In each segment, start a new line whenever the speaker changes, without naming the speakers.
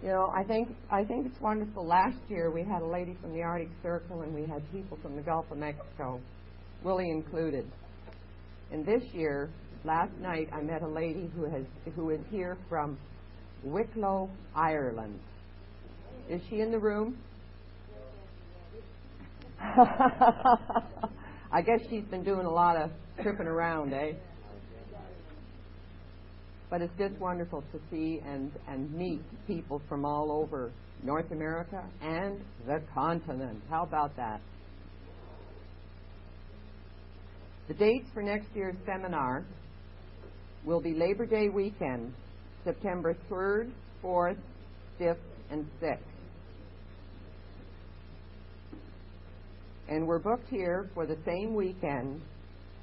You know, I think it's wonderful. Last year we had a lady from the Arctic Circle and we had people from the Gulf of Mexico, Willie included. And this year, last night, I met a lady who is here from Wicklow, Ireland. Is she in the room? I guess she's been doing a lot of tripping around, eh? But it's just wonderful to see and meet people from all over North America and the continent. How about that? The dates for next year's seminar will be Labor Day weekend, September 3rd, 4th, 5th, and 6th. And we're booked here for the same weekend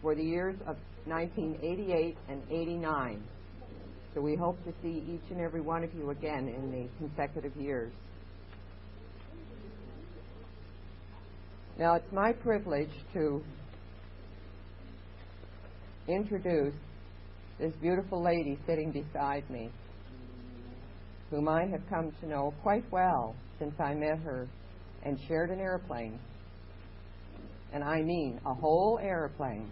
for the years of 1988 and 89. So we hope to see each and every one of you again in the consecutive years. Now, it's my privilege to introduce this beautiful lady sitting beside me, whom I have come to know quite well since I met her and shared an airplane. And I mean a whole airplane.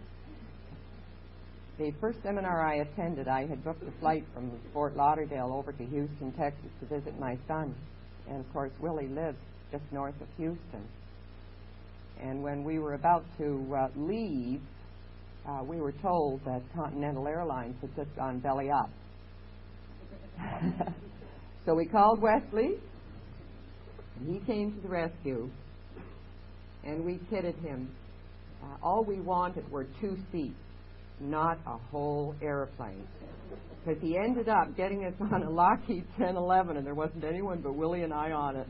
The first seminar I attended, I had booked a flight from Fort Lauderdale over to Houston, Texas to visit my son. And of course, Willie lives just north of Houston. And when we were about to leave, we were told that Continental Airlines had just gone belly up. So we called Wesley, and he came to the rescue, and we kidded him. All we wanted were 2 seats, not a whole airplane. Because he ended up getting us on a Lockheed 1011, and there wasn't anyone but Willie and I on it.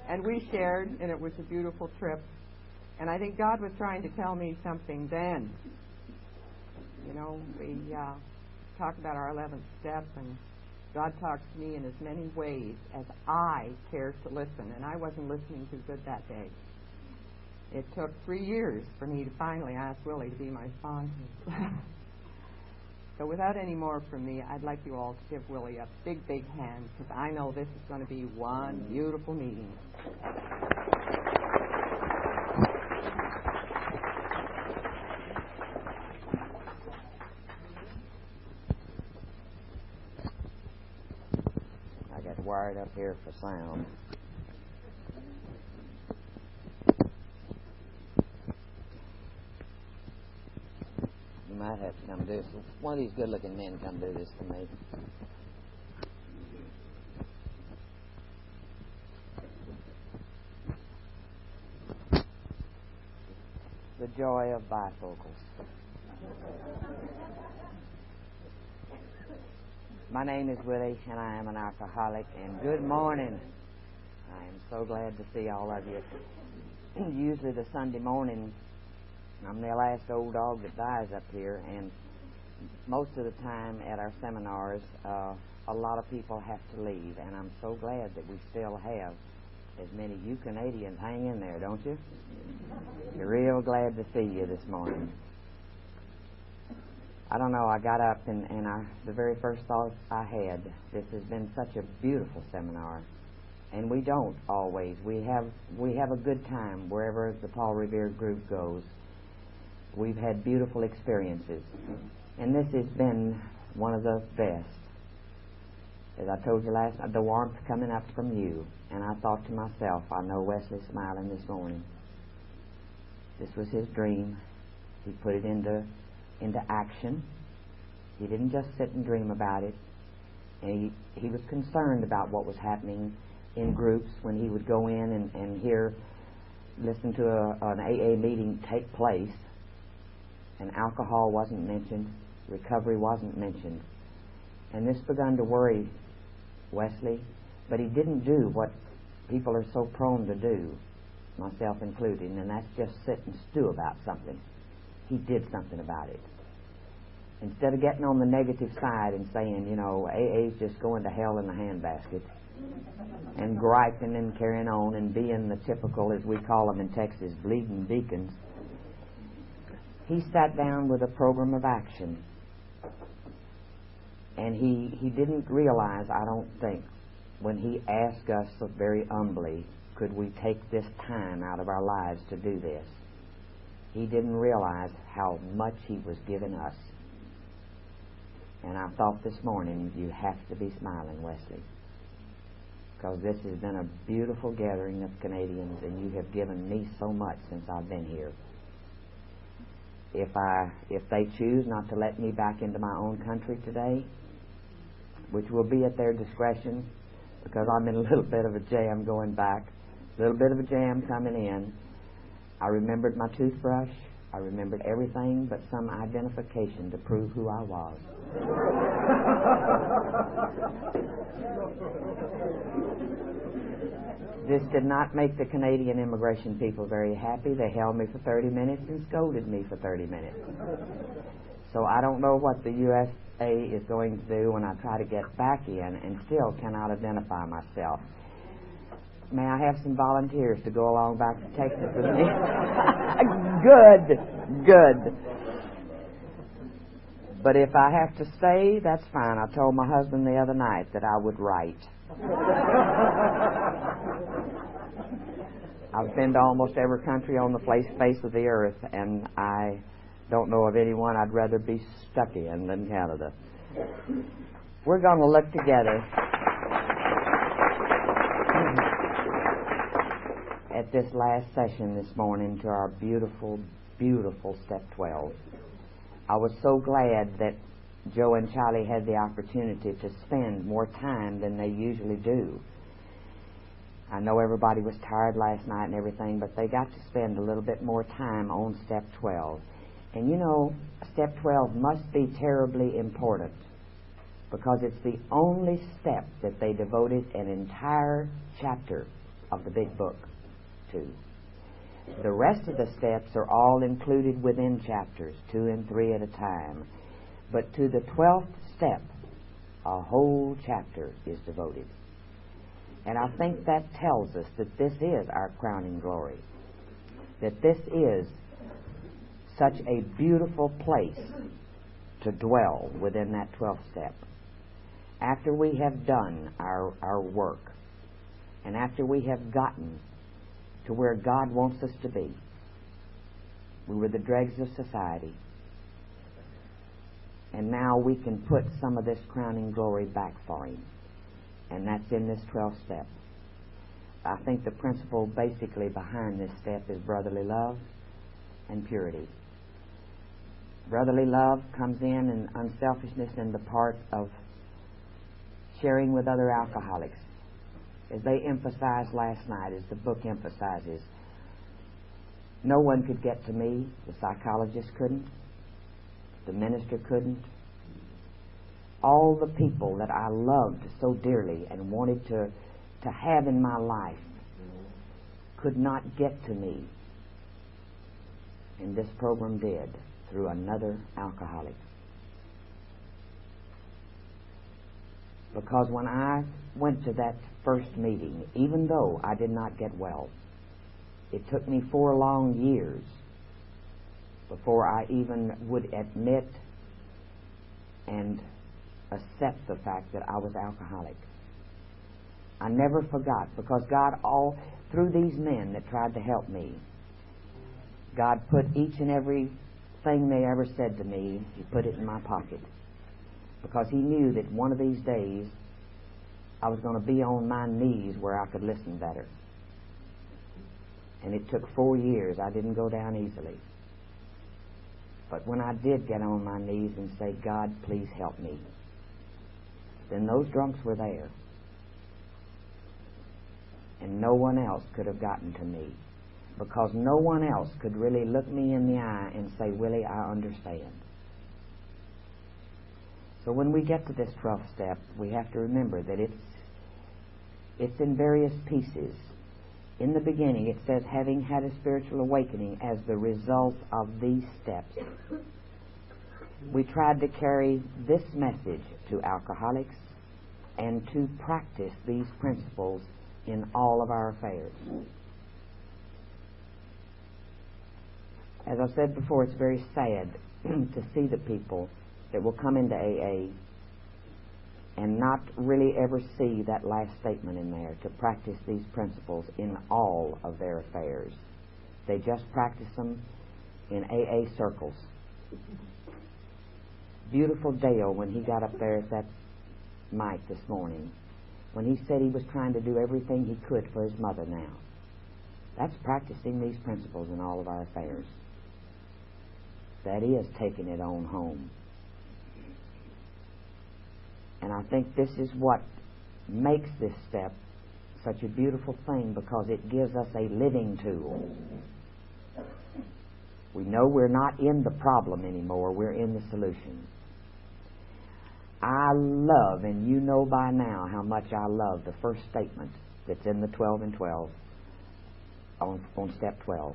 And we shared, and it was a beautiful trip. And I think God was trying to tell me something then. You know, we talked about our 11th step, and God talks to me in as many ways as I care to listen, and I wasn't listening too good that day. It took 3 years for me to finally ask Willie to be my sponsor. So without any more from me, I'd like you all to give Willie a big, big hand, because I know this is going to be one beautiful meeting.
I got wired up here for sound. You might have to come do this. One of these good-looking men come do this to me. The joy of bifocals. My name is Willie, and I am an alcoholic, and good morning. I am so glad to see all of you. Usually the Sunday morning, I'm the last old dog that dies up here, and most of the time at our seminars, a lot of people have to leave, and I'm so glad that we still have as many you Canadians hang in there, don't you? You're real glad to see you this morning. I don't know, I got up and the very first thought I had, this has been such a beautiful seminar. And we don't always. We have a good time wherever the Paul Revere group goes. We've had beautiful experiences. And this has been one of the best. As I told you last night, the warmth coming up from you. And I thought to myself, I know Wesley's smiling this morning. This was his dream. He put it into action. He didn't just sit and dream about it. And he was concerned about what was happening in groups when he would go in and listen to an AA meeting take place, and alcohol wasn't mentioned, recovery wasn't mentioned. And this began to worry Wesley, but he didn't do what people are so prone to do, myself included, and that's just sit and stew about something. He did something about it. Instead of getting on the negative side and saying, you know, AA's just going to hell in the handbasket, and griping and carrying on and being the typical, as we call them in Texas, bleeding deacons, he sat down with a program of action. And he didn't realize, I don't think, when he asked us so very humbly, could we take this time out of our lives to do this? He didn't realize how much he was giving us. And I thought this morning, you have to be smiling, Wesley, because this has been a beautiful gathering of Canadians, and you have given me so much since I've been here. If they choose not to let me back into my own country today, which will be at their discretion, because I'm in a little bit of a jam going back, a little bit of a jam coming in. I remembered my toothbrush. I remembered everything but some identification to prove who I was. This did not make the Canadian immigration people very happy. They held me for 30 minutes and scolded me for 30 minutes. So I don't know what the USA is going to do when I try to get back in and still cannot identify myself. May I have some volunteers to go along back to Texas with me? Good. But if I have to stay, that's fine. I told my husband the other night that I would write. I've been to almost every country on the face of the earth, and I don't know of anyone I'd rather be stuck in than Canada. We're going to look together at this last session this morning to our beautiful, beautiful Step 12. I was so glad that Joe and Charlie had the opportunity to spend more time than they usually do. I know everybody was tired last night and everything, but they got to spend a little bit more time on Step 12. And you know, Step 12 must be terribly important because it's the only step that they devoted an entire chapter of the big book to. The rest of the steps are all included within chapters, 2 and 3 at a time. But to the 12th step, a whole chapter is devoted. And I think that tells us that this is our crowning glory, that this is such a beautiful place to dwell within that 12th step. After we have done our work, and after we have gotten to where God wants us to be, we were the dregs of society, and now we can put some of this crowning glory back for Him, and that's in this 12th step. I think the principle basically behind this step is brotherly love and purity. Brotherly love comes in and unselfishness in the part of sharing with other alcoholics. As they emphasized last night, as the book emphasizes, no one could get to me. The psychologist couldn't. The minister couldn't. All the people that I loved so dearly and wanted to have in my life could not get to me. And this program did, through another alcoholic. Because when I went to that first meeting, even though I did not get well, it took me 4 long years before I even would admit and accept the fact that I was alcoholic. I never forgot, because God, all through these men that tried to help me, God put each and every thing they ever said to me, He put it in my pocket, because He knew that one of these days I was going to be on my knees where I could listen better. And it took 4 years. I didn't go down easily. But when I did get on my knees and say, God, please help me, then those drunks were there. And no one else could have gotten to me, because no one else could really look me in the eye and say, Willie, I understand. So when we get to this 12th step, we have to remember that it's in various pieces. In the beginning, it says, having had a spiritual awakening as the result of these steps. We tried to carry this message to alcoholics and to practice these principles in all of our affairs. As I said before, it's very sad to see the people that will come into AA and not really ever see that last statement in there, to practice these principles in all of their affairs. They just practice them in AA circles. Beautiful Dale, when he got up there at that mic this morning, when he said he was trying to do everything he could for his mother now, that's practicing these principles in all of our affairs. That is taking it on home. And I think this is what makes this step such a beautiful thing, because it gives us a living tool. We know we're not in the problem anymore, we're in the solution. I love, and you know by now how much I love the first statement that's in the 12 and 12 on step 12.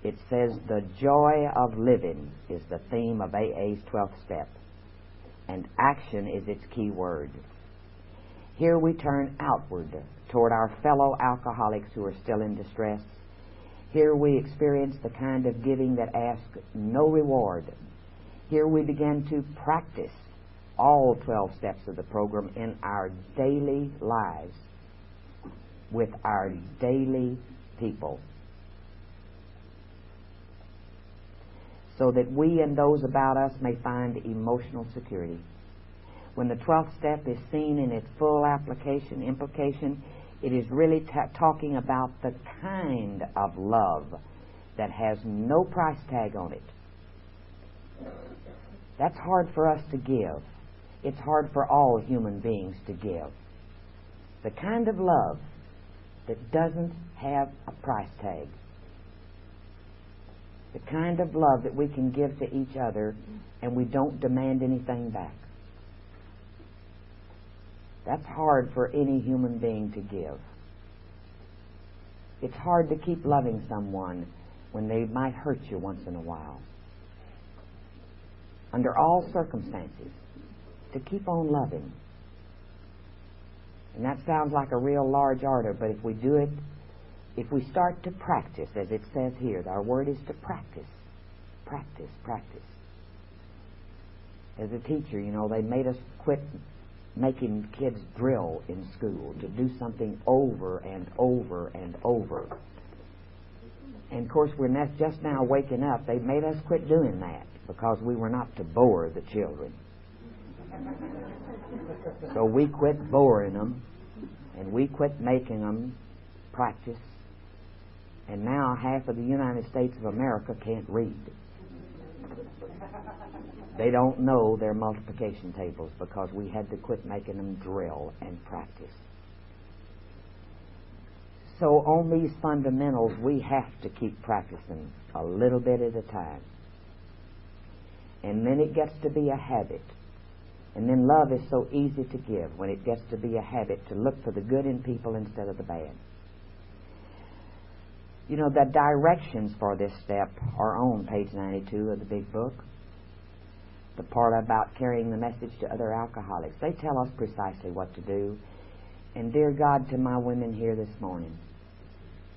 It says, the joy of living is the theme of AA's 12th step, and action is its key word. Here we turn outward toward our fellow alcoholics who are still in distress. Here we experience the kind of giving that asks no reward. Here we begin to practice all 12 steps of the program in our daily lives with our daily people, so that we and those about us may find emotional security. When the 12th step is seen in its full implication, it is really talking about the kind of love that has no price tag on it. That's hard for us to give. It's hard for all human beings to give. The kind of love that doesn't have a price tag. The kind of love that we can give to each other and we don't demand anything back. That's hard for any human being to give. It's hard to keep loving someone when they might hurt you once in a while. Under all circumstances, to keep on loving. And that sounds like a real large order, but if we do it, if we start to practice, as it says here, our word is to practice. Practice, practice. As a teacher, they made us quit making kids drill in school, to do something over and over and over. And of course, we're just now waking up. They made us quit doing that because we were not to bore the children. So we quit boring them, and we quit making them practice. And now half of the United States of America can't read. They don't know their multiplication tables because we had to quit making them drill and practice. So on these fundamentals, we have to keep practicing a little bit at a time. And then it gets to be a habit. And then love is so easy to give when it gets to be a habit to look for the good in people instead of the bad. The directions for this step are on page 92 of the big book. The part about carrying the message to other alcoholics. They tell us precisely what to do. And dear God, to my women here this morning,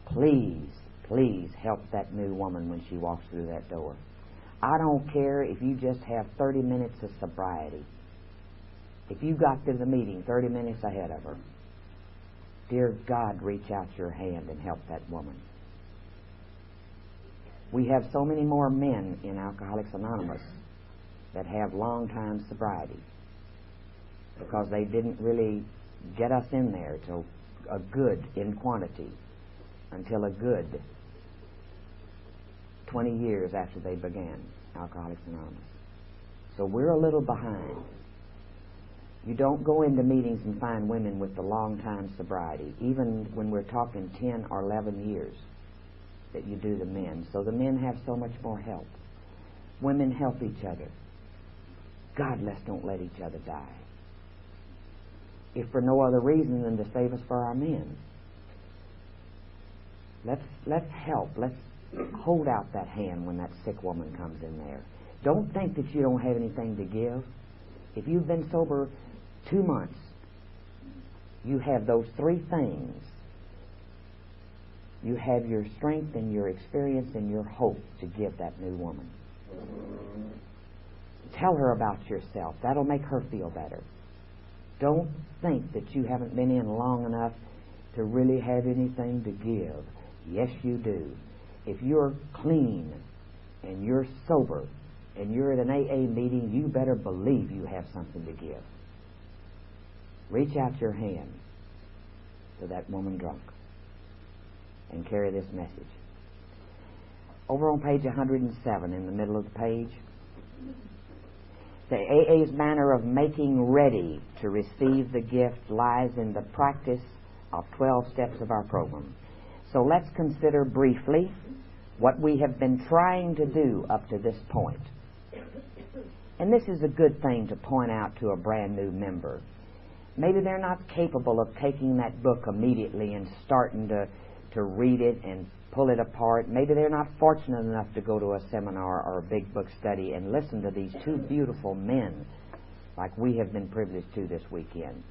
please, please help that new woman when she walks through that door. I don't care if you just have 30 minutes of sobriety. If you got to the meeting 30 minutes ahead of her, dear God, reach out your hand and help that woman. We have so many more men in Alcoholics Anonymous that have long-time sobriety because they didn't really get us in there to a good in quantity until a good 20 years after they began Alcoholics Anonymous. So we're a little behind. You don't go into meetings and find women with the long-time sobriety, even when we're talking 10 or 11 years, that you do the men. So the men have so much more help. Women help each other. God, let's don't let each other die. If for no other reason than to save us for our men. Let's help. Let's hold out that hand when that sick woman comes in there. Don't think that you don't have anything to give. If you've been sober 2 months, you have those 3 things. You have your strength and your experience and your hope to give that new woman. Tell her about yourself. That'll make her feel better. Don't think that you haven't been in long enough to really have anything to give. Yes, you do. If you're clean and you're sober and you're at an AA meeting, you better believe you have something to give. Reach out your hand to that woman drunk and carry this message. Over on page 107, in the middle of the page, the AA's manner of making ready to receive the gift lies in the practice of 12 steps of our program. So let's consider briefly what we have been trying to do up to this point. And this is a good thing to point out to a brand new member. Maybe they're not capable of taking that book immediately and starting to read it and pull it apart. Maybe they're not fortunate enough to go to a seminar or a big book study and listen to these two beautiful men like we have been privileged to this weekend.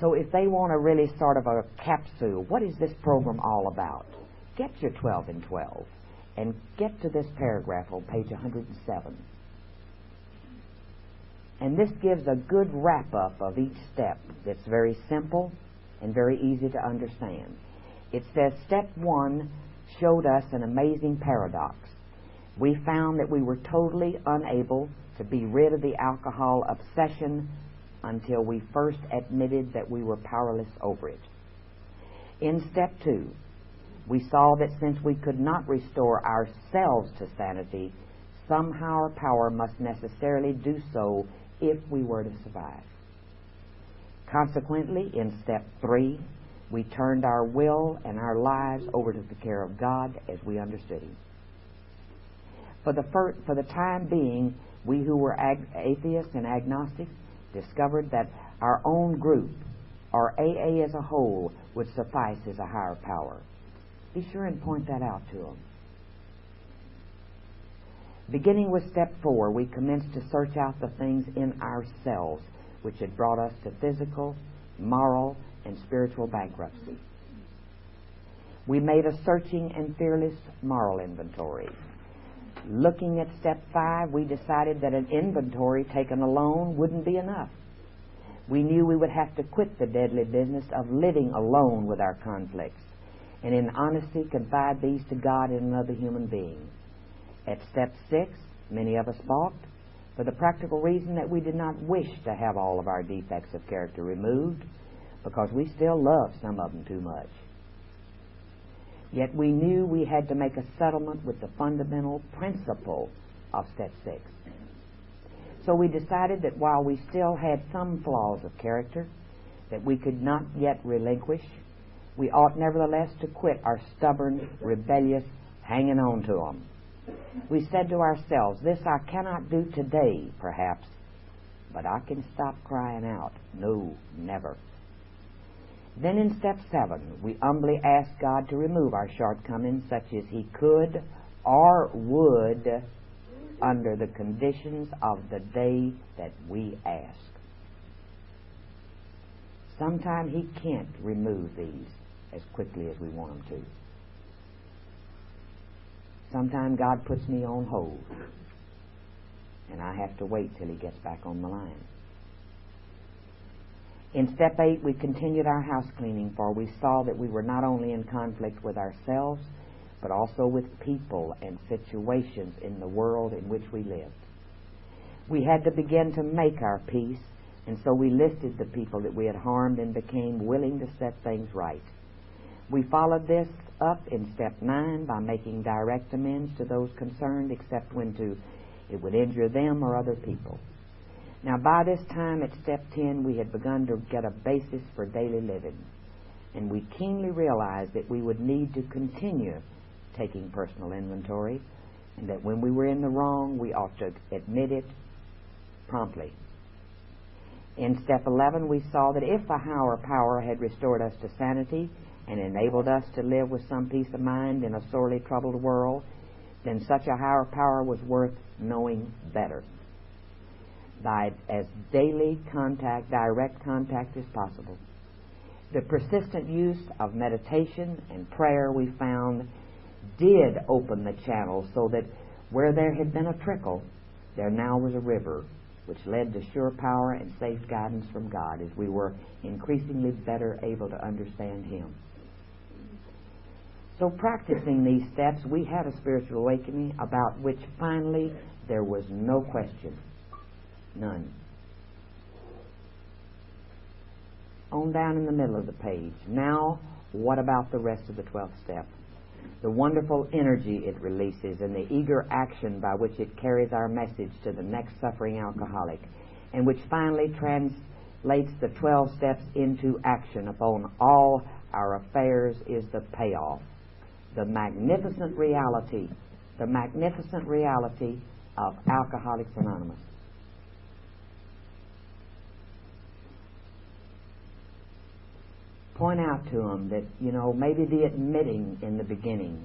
So if they want a really sort of a capsule, what is this program all about? Get your 12 and 12 and get to this paragraph on page 107. And this gives a good wrap-up of each step that's very simple and very easy to understand. It says, Step 1 showed us an amazing paradox. We found that we were totally unable to be rid of the alcohol obsession until we first admitted that we were powerless over it. In Step 2, we saw that since we could not restore ourselves to sanity, somehow our power must necessarily do so if we were to survive. Consequently, in Step 3, we turned our will and our lives over to the care of God as we understood Him. For the time being, we who were atheists and agnostics discovered that our own group, or AA as a whole, would suffice as a higher power. Be sure and point that out to them. Beginning with Step 4, we commenced to search out the things in ourselves which had brought us to physical, moral, and spiritual bankruptcy. We made a searching and fearless moral inventory. Looking at Step 5, we decided that an inventory taken alone wouldn't be enough. We knew we would have to quit the deadly business of living alone with our conflicts, and in honesty confide these to God and another human being. At Step 6, many of us balked for the practical reason that we did not wish to have all of our defects of character removed, because we still love some of them too much. Yet we knew we had to make a settlement with the fundamental principle of Step 6. So we decided that while we still had some flaws of character that we could not yet relinquish, we ought nevertheless to quit our stubborn, rebellious hanging on to them. We said to ourselves, this I cannot do today, perhaps, but I can stop crying out. No, never. Then in Step 7, we humbly asked God to remove our shortcomings such as He could or would under the conditions of the day that we ask. Sometimes He can't remove these as quickly as we want Him to. Sometimes God puts me on hold, and I have to wait till He gets back on the line. In Step 8, we continued our house cleaning, for we saw that we were not only in conflict with ourselves, but also with people and situations in the world in which we lived. We had to begin to make our peace, and so we listed the people that we had harmed and became willing to set things right. We followed this up in Step 9 by making direct amends to those concerned, except when it would injure them or other people. Now, by this time at Step 10, we had begun to get a basis for daily living, and we keenly realized that we would need to continue taking personal inventory, and that when we were in the wrong, we ought to admit it promptly. In Step 11, we saw that if a higher power had restored us to sanity and enabled us to live with some peace of mind in a sorely troubled world, then such a higher power was worth knowing better. By as daily contact, direct contact as possible. The persistent use of meditation and prayer, we found, did open the channel so that where there had been a trickle, there now was a river, which led to sure power and safe guidance from God as we were increasingly better able to understand Him. So practicing these steps, we had a spiritual awakening about which finally there was no question. None. On down in the middle of the page. Now, what about the rest of the 12th step? The wonderful energy it releases and the eager action by which it carries our message to the next suffering alcoholic, and which finally translates the 12 steps into action upon all our affairs, is the payoff. The magnificent reality of Alcoholics Anonymous. Point out to them that, maybe the admitting in the beginning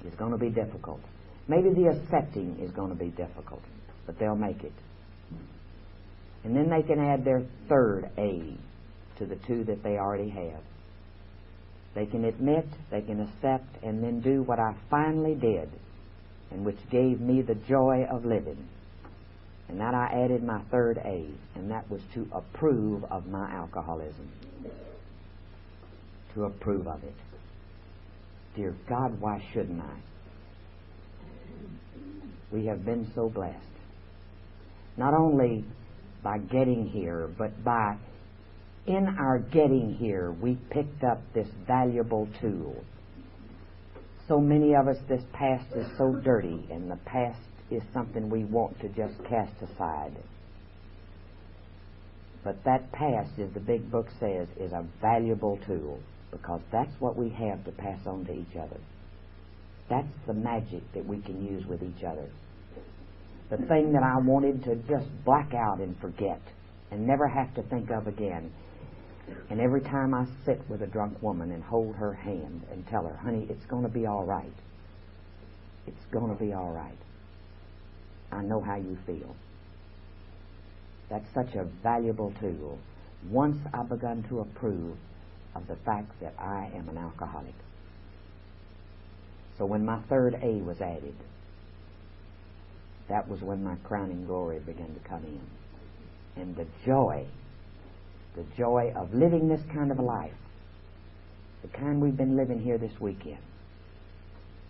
is going to be difficult. Maybe the accepting is going to be difficult, but they'll make it. And then they can add their third A to the two that they already have. They can admit, they can accept, and then do what I finally did, and which gave me the joy of living. And that I added my third A, and that was to approve of my alcoholism. To approve of it. Dear God, why shouldn't I? We have been so blessed. Not only by getting here, but in our getting here, we picked up this valuable tool. So many of us, this past is so dirty, and the past is something we want to just cast aside. But that past, as the big book says, is a valuable tool, because that's what we have to pass on to each other. That's the magic that we can use with each other. The thing that I wanted to just black out and forget and never have to think of again. And every time I sit with a drunk woman and hold her hand and tell her, honey, it's going to be all right. It's going to be all right. I know how you feel. That's such a valuable tool. Once I begun to approve of the fact that I am an alcoholic. So when my third A was added, that was when my crowning glory began to come in. And the joy of living this kind of a life, the kind we've been living here this weekend,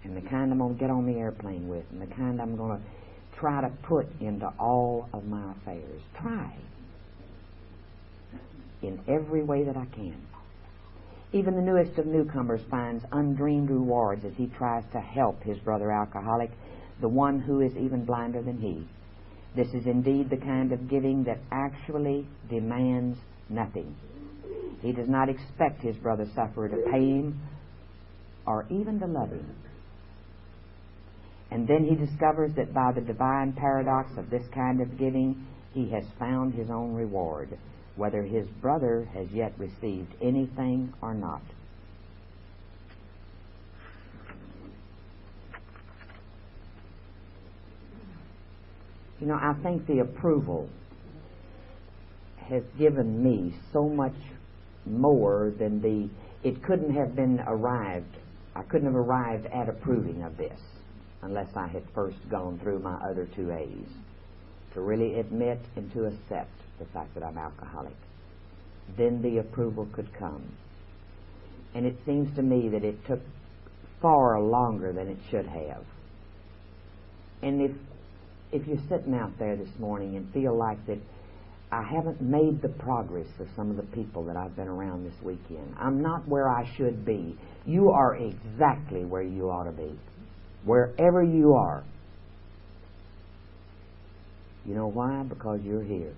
and the kind I'm going to get on the airplane with, and the kind I'm going to try to put into all of my affairs. Try. In every way that I can. Even the newest of newcomers finds undreamed rewards as he tries to help his brother alcoholic, the one who is even blinder than he. This is indeed the kind of giving that actually demands nothing. He does not expect his brother sufferer to pay him or even to love him. And then he discovers that by the divine paradox of this kind of giving, he has found his own reward, whether his brother has yet received anything or not. I think the approval has given me so much more than it couldn't have been arrived. I couldn't have arrived at approving of this unless I had first gone through my other two A's, to really admit and to accept the fact that I'm alcoholic. Then the approval could come. And it seems to me that it took far longer than it should have. And if you're sitting out there this morning and feel like that I haven't made the progress of some of the people that I've been around this weekend, I'm not where I should be, you are exactly where you ought to be. Wherever you are. You know why? Because you're here.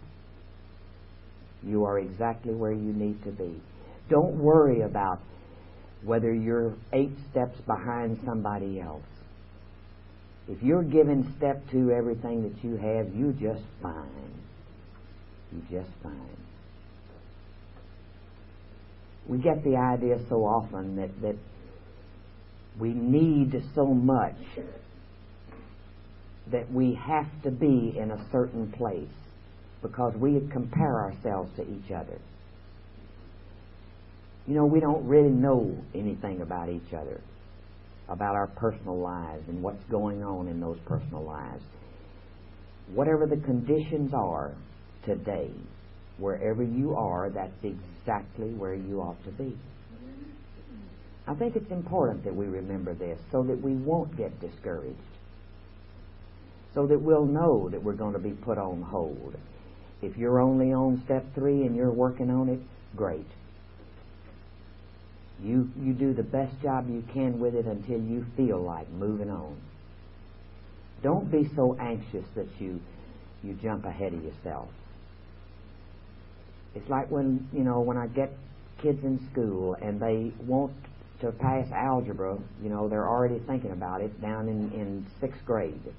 You are exactly where you need to be. Don't worry about whether you're 8 steps behind somebody else. If you're giving step 2 everything that you have, you're just fine. You're just fine. We get the idea so often that we need so much that we have to be in a certain place because we compare ourselves to each other. We don't really know anything about each other, about our personal lives and what's going on in those personal lives. whatever the conditions are today, wherever you are, that's exactly where you ought to be. I think it's important that we remember this so that we won't get discouraged, so that we'll know that we're going to be put on hold. If you're only on step 3 and you're working on it, great. You do the best job you can with it until you feel like moving on. Don't be so anxious that you jump ahead of yourself. It's like when I get kids in school and they want to pass algebra, they're already thinking about it down in 6th grade.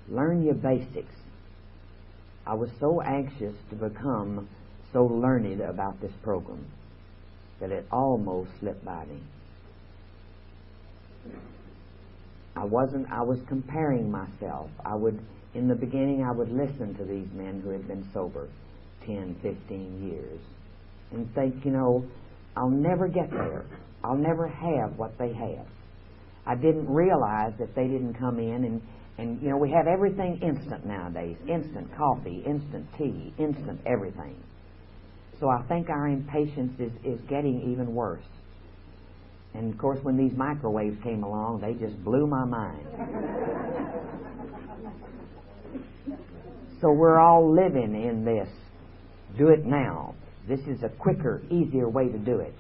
Learn your basics. I was so anxious to become so learned about this program that it almost slipped by me. I was comparing myself. In the beginning, I would listen to these men who had been sober 10, 15 years and think, I'll never get there. I'll never have what they have. I didn't realize that they didn't come in and we have everything instant nowadays. Instant coffee, instant tea, instant everything. So I think our impatience is getting even worse. And of course, when these microwaves came along, they just blew my mind. So we're all living in this. Do it now. This is a quicker, easier way to do it.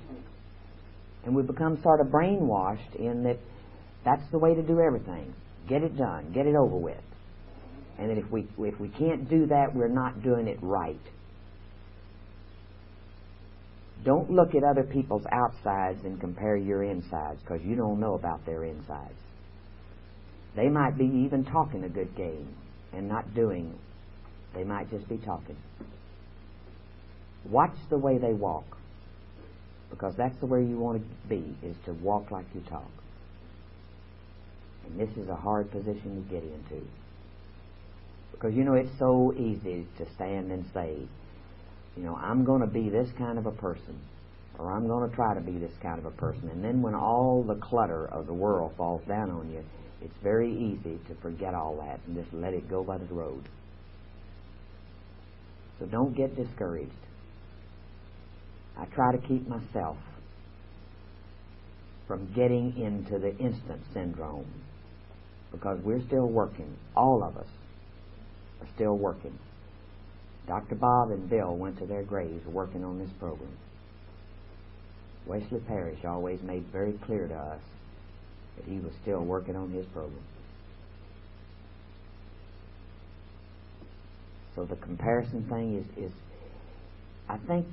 And we become sort of brainwashed in that that's the way to do everything. Get it done. Get it over with. And that if we can't do that, we're not doing it right. Don't look at other people's outsides and compare your insides, because you don't know about their insides. They might be even talking a good game and not doing. They might just be talking. Watch the way they walk, because that's the way you want to be, is to walk like you talk. And this is a hard position to get into, because it's so easy to stand and say, I'm going to be this kind of a person, or I'm going to try to be this kind of a person. And then when all the clutter of the world falls down on you, it's very easy to forget all that and just let it go by the road. So don't get discouraged. I try to keep myself from getting into the instant syndrome, because we're still working. All of us are still working. Dr. Bob and Bill went to their graves working on this program. Wesley Parrish always made very clear to us that he was still working on his program. So the comparison thing is I think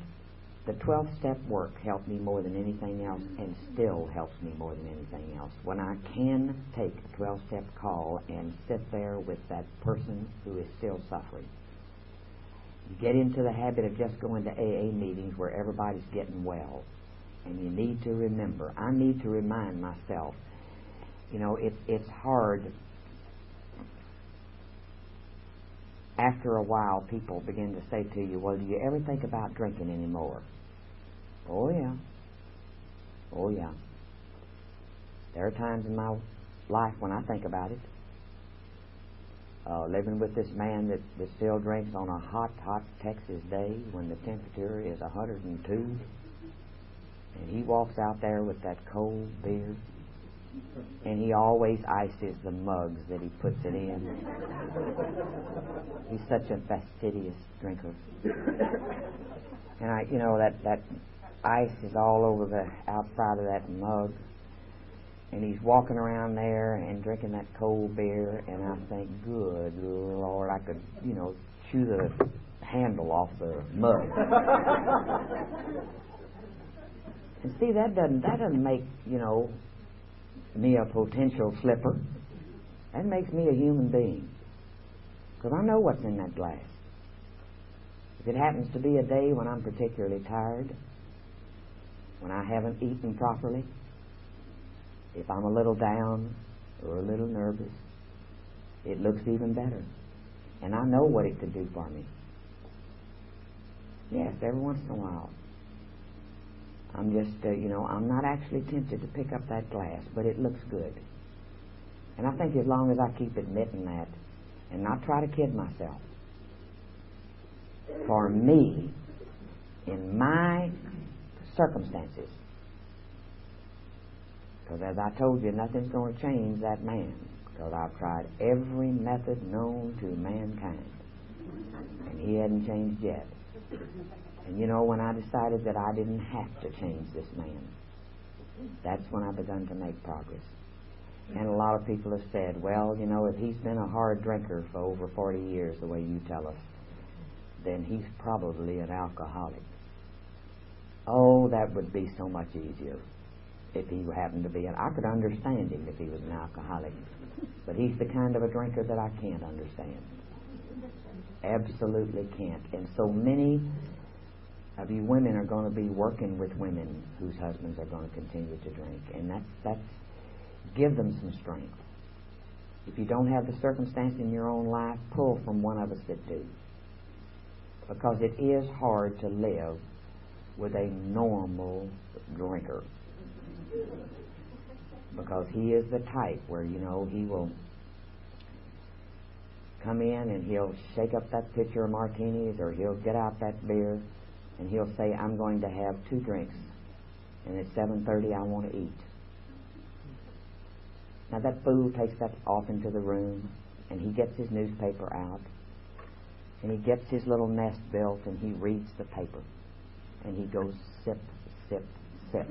the 12-step work helped me more than anything else, and still helps me more than anything else. When I can take a 12-step call and sit there with that person who is still suffering. You get into the habit of just going to AA meetings where everybody's getting well. And you need to remember, I need to remind myself, it's hard. After a while, people begin to say to you, well, do you ever think about drinking anymore? Oh, yeah. Oh, yeah. There are times in my life when I think about it. Living with this man that still drinks on a hot Texas day when the temperature is 102, and he walks out there with that cold beer, and he always ices the mugs that he puts it in. He's such a fastidious drinker. And that ice is all over the outside of that mug. And he's walking around there and drinking that cold beer, and I think, good Lord, I could, chew the handle off the mug. And see, that doesn't make, me a potential slipper. That makes me a human being, because I know what's in that glass. If it happens to be a day when I'm particularly tired, when I haven't eaten properly, if I'm a little down or a little nervous, it looks even better. And I know what it could do for me. Yes, every once in a while. I'm just, I'm not actually tempted to pick up that glass, but it looks good. And I think as long as I keep admitting that and not try to kid myself, for me, in my circumstances, because as I told you, nothing's going to change that man, because I've tried every method known to mankind, and he hadn't changed yet. And you know, when I decided that I didn't have to change this man, that's when I begun to make progress. And a lot of people have said, well, you know, if he's been a hard drinker for over 40 years, the way you tell us, then he's probably an alcoholic. Oh, that would be so much easier if he happened to be. And I could understand him if he was an alcoholic, but he's the kind of a drinker that I can't understand. Absolutely can't. And so many of you women are going to be working with women whose husbands are going to continue to drink, and that's give them some strength. If you don't have the circumstance in your own life, pull from one of us that do, because it is hard to live with a normal drinker, because he is the type where, you know, he will come in and he'll shake up that pitcher of martinis, or he'll get out that beer and he'll say, I'm going to have 2 drinks, and at 7:30 I want to eat. Now that fool takes that off into the room, and he gets his newspaper out, and he gets his little nest built, and he reads the paper, and he goes sip, sip, sip.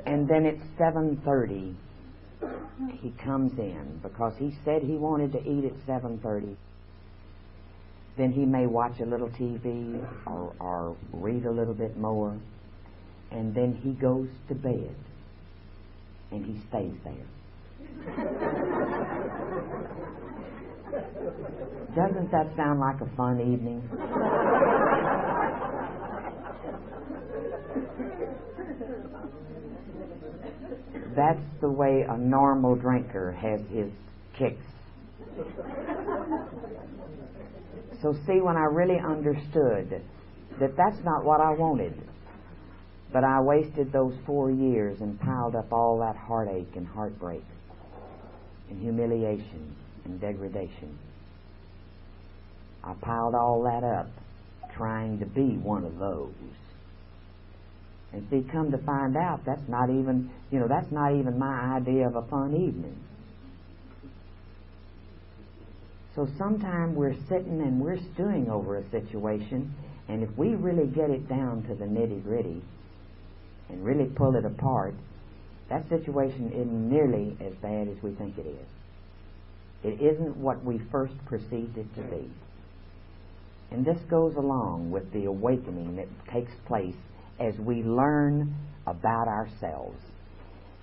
And then at 7:30 he comes in, because he said he wanted to eat at 7:30. Then he may watch a little TV or read a little bit more, and then he goes to bed, and he stays there. Doesn't that sound like a fun evening? That's the way a normal drinker has his kicks. So see, when I really understood that that's not what I wanted, but I wasted those 4 years and piled up all that heartache and heartbreak and humiliation and degradation. I piled all that up trying to be one of those. And see, come to find out, that's not even my idea of a fun evening. So sometimes we're sitting and we're stewing over a situation, and if we really get it down to the nitty-gritty and really pull it apart, that situation isn't nearly as bad as we think it is. It isn't what we first perceived it to be. And this goes along with the awakening that takes place as we learn about ourselves.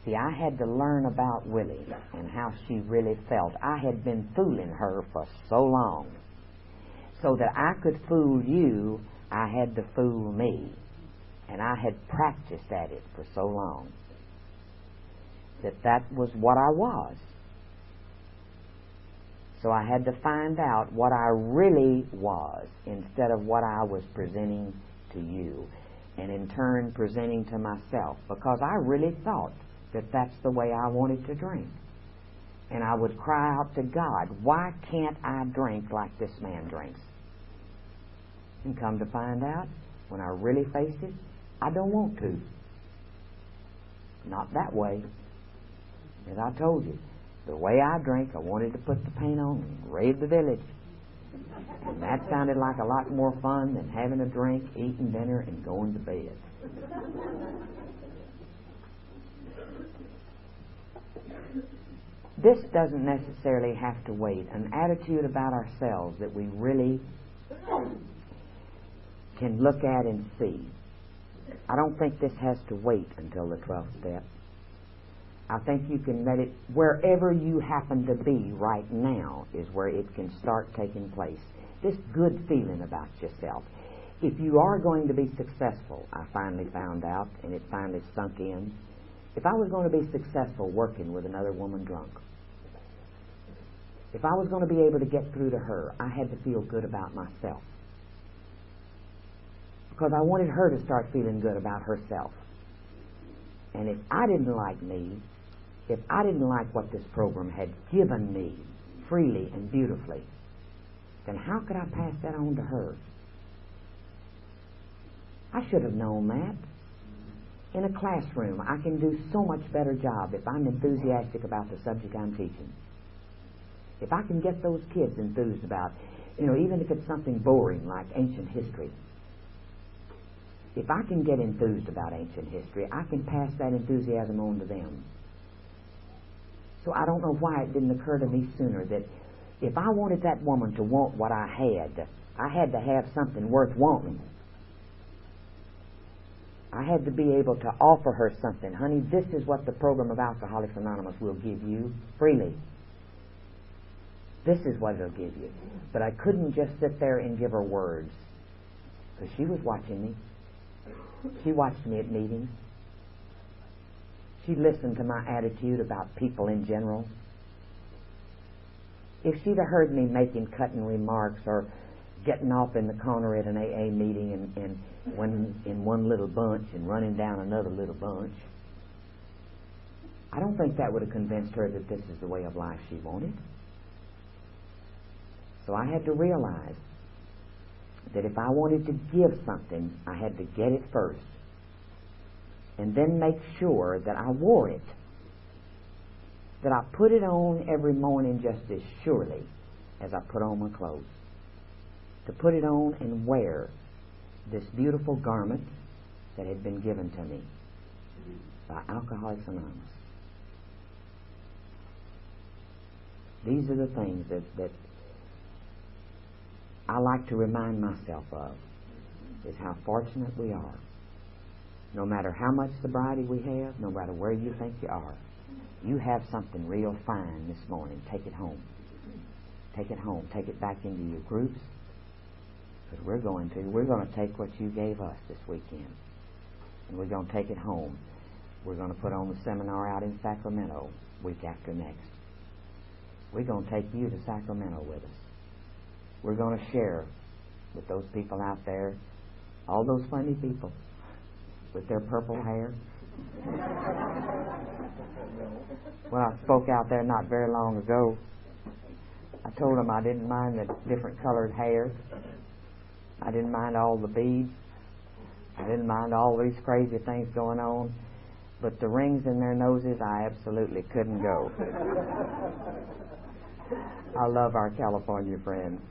See, I had to learn about Willie and how she really felt. I had been fooling her for so long. So that I could fool you, I had to fool me. And I had practiced at it for so long that was what I was. So I had to find out what I really was instead of what I was presenting to you, and in turn presenting to myself, because I really thought that that's the way I wanted to drink. And I would cry out to God, why can't I drink like this man drinks? And come to find out, when I really faced it, I don't want to. Not that way. As I told you, the way I drink, I wanted to put the paint on and raid the village. And that sounded like a lot more fun than having a drink, eating dinner, and going to bed. This doesn't necessarily have to wait. An attitude about ourselves that we really can look at and see. I don't think this has to wait until the 12th step. I think you can let it, wherever you happen to be right now is where it can start taking place. This good feeling about yourself. If you are going to be successful, I finally found out, and it finally sunk in, if I was going to be successful working with another woman drunk, if I was going to be able to get through to her, I had to feel good about myself. because I wanted her to start feeling good about herself. And if I didn't like me, if I didn't like what this program had given me freely and beautifully, then how could I pass that on to her? I should have known that. In a classroom, I can do so much better job if I'm enthusiastic about the subject I'm teaching. If I can get those kids enthused about, even if it's something boring like ancient history, if I can get enthused about ancient history, I can pass that enthusiasm on to them. So I don't know why it didn't occur to me sooner that if I wanted that woman to want what I had to have something worth wanting. I had to be able to offer her something. Honey, this is what the program of Alcoholics Anonymous will give you freely. This is what it'll give you. But I couldn't just sit there and give her words, because she was watching me. She watched me at meetings. She listened to my attitude about people in general. If she'd have heard me making cutting remarks or getting off in the corner at an AA meeting and in one little bunch and running down another little bunch, I don't think that would have convinced her that this is the way of life she wanted. So I had to realize that if I wanted to give something, I had to get it first, and then make sure that I wore it, that I put it on every morning just as surely as I put on my clothes. To put it on and wear this beautiful garment that had been given to me by Alcoholics Anonymous. These are the things that I like to remind myself of, is how fortunate we are. No matter how much sobriety we have, no matter where you think you are, you have something real fine this morning. Take it home. Take it home. Take it back into your groups. Because we're going to take what you gave us this weekend, and we're going to take it home. We're going to put on the seminar out in Sacramento week after next. We're going to take you to Sacramento with us. We're going to share with those people out there, all those funny people with their purple hair. When I spoke out there not very long ago, I told them I didn't mind the different colored hair. I didn't mind all the beads. I didn't mind all these crazy things going on. But the rings in their noses, I absolutely couldn't go. I love our California friends.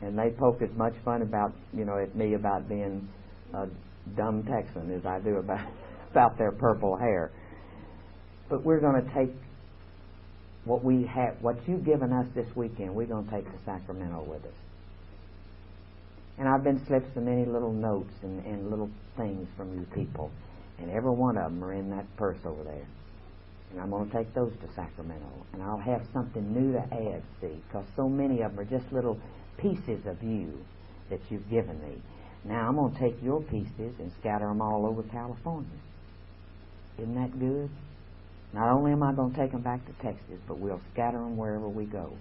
And they poke as much fun about, at me about being a dumb Texan as I do about their purple hair. But we're going to take what we have, what you've given us this weekend, we're going to take to Sacramento with us. And I've been slipped so many little notes and little things from you people, and every one of them are in that purse over there. And I'm going to take those to Sacramento, and I'll have something new to add, see, because so many of them are just little pieces of you that you've given me. Now I'm going to take your pieces and scatter them all over California. Isn't that good? Not only am I going to take them back to Texas, but we'll scatter them wherever we go.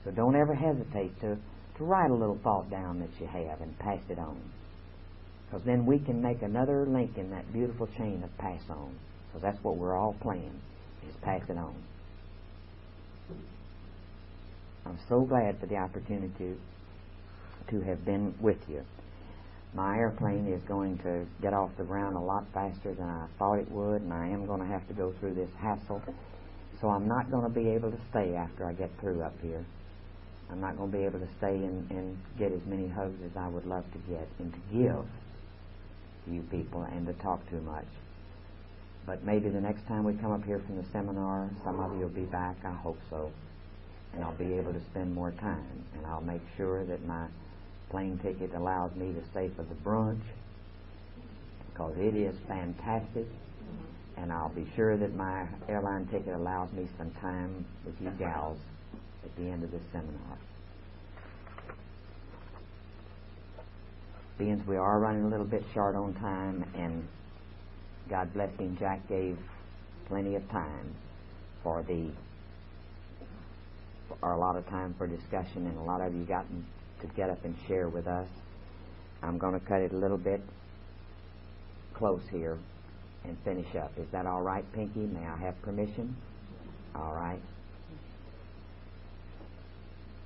So don't ever hesitate to write a little thought down that you have and pass it on. Because then we can make another link in that beautiful chain of pass on. So that's what we're all playing, is pass it on. I'm so glad for the opportunity to have been with you. My airplane is going to get off the ground a lot faster than I thought it would, and I am going to have to go through this hassle. So I'm not going to be able to stay after I get through up here. I'm not going to be able to stay and get as many hugs as I would love to get and to give to you people and to talk too much. But maybe the next time we come up here from the seminar, some of you will be back. I hope so. And I'll be able to spend more time. And I'll make sure that my plane ticket allows me to stay for the brunch, because it is fantastic. And I'll be sure that my airline ticket allows me some time with you gals at the end of this seminar. Being we are running a little bit short on time, and God bless him, Jack gave plenty of time for a lot of time for discussion, and a lot of you got to get up and share with us. I'm going to cut it a little bit close here and finish up. Is that all right, Pinky? May I have permission? All right.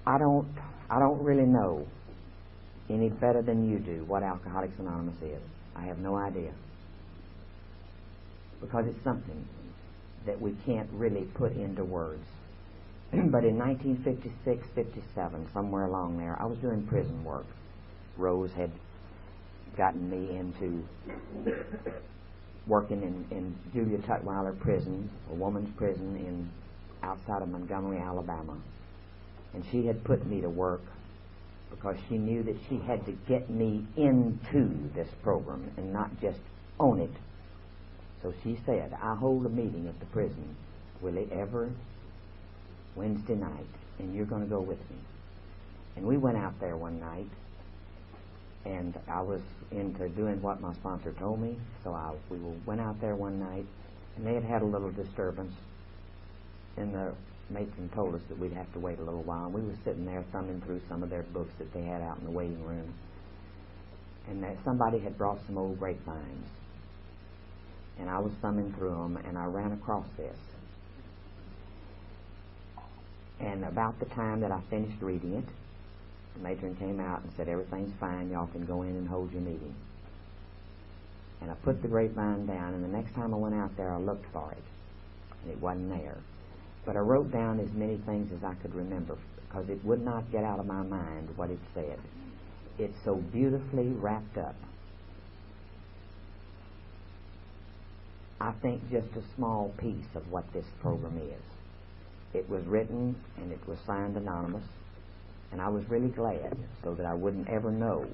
I don't really know any better than you do what Alcoholics Anonymous is. I have no idea. Because it's something that we can't really put into words. But in 1956, 57, somewhere along there, I was doing prison work. Rose had gotten me into working in Julia Tutwiler Prison, a woman's prison outside of Montgomery, Alabama. And she had put me to work because she knew that she had to get me into this program and not just own it. So she said, I hold a meeting at the prison, Willie, every Wednesday night, and you're going to go with me. And we went out there one night, and I was into doing what my sponsor told me, so we went out there one night, and they had a little disturbance, and the matron told us that we'd have to wait a little while, and we were sitting there thumbing through some of their books that they had out in the waiting room, and somebody had brought some old grapevines, and I was thumbing through them, and I ran across this. And about the time that I finished reading it, the matron came out and said, everything's fine, y'all can go in and hold your meeting. And I put the grapevine down, and the next time I went out there, I looked for it, and it wasn't there. But I wrote down as many things as I could remember, because it would not get out of my mind what it said. It's so beautifully wrapped up. I think just a small piece of what this program is. It was written and it was signed anonymous, and I was really glad so that I wouldn't ever know.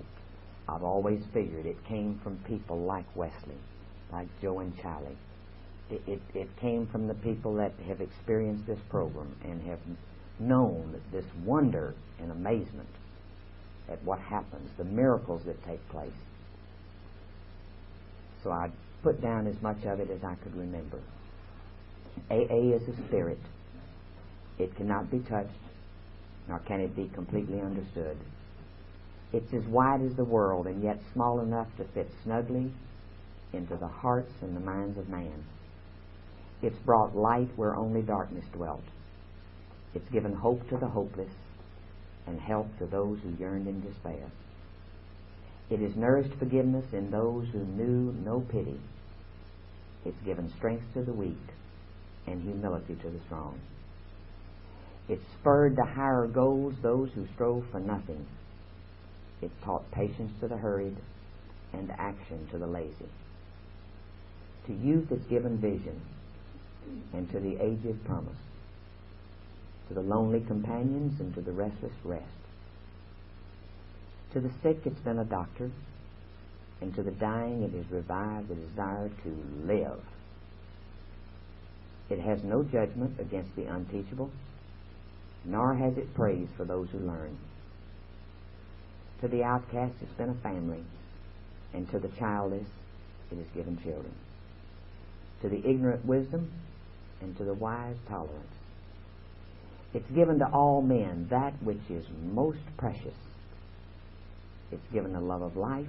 I've always figured it came from people like Wesley, like Joe and Charlie. It came from the people that have experienced this program and have known this wonder and amazement at what happens, the miracles that take place. So I put down as much of it as I could remember. AA is a spirit. It cannot be touched, nor can it be completely understood. It's as wide as the world, and yet small enough to fit snugly into the hearts and the minds of man. It's brought light where only darkness dwelt. It's given hope to the hopeless and help to those who yearned in despair. It has nourished forgiveness in those who knew no pity. It's given strength to the weak and humility to the strong. It spurred to higher goals those who strove for nothing. It taught patience to the hurried and action to the lazy. To youth it's given vision, and to the aged promise. To the lonely companions and to the restless rest. To the sick it's been a doctor, and to the dying it has revived the desire to live. It has no judgment against the unteachable, nor has it praise for those who learn. To the outcast it's been a family, and to the childless it has given children. To the ignorant wisdom, and to the wise tolerance. It's given to all men that which is most precious. It's given a love of life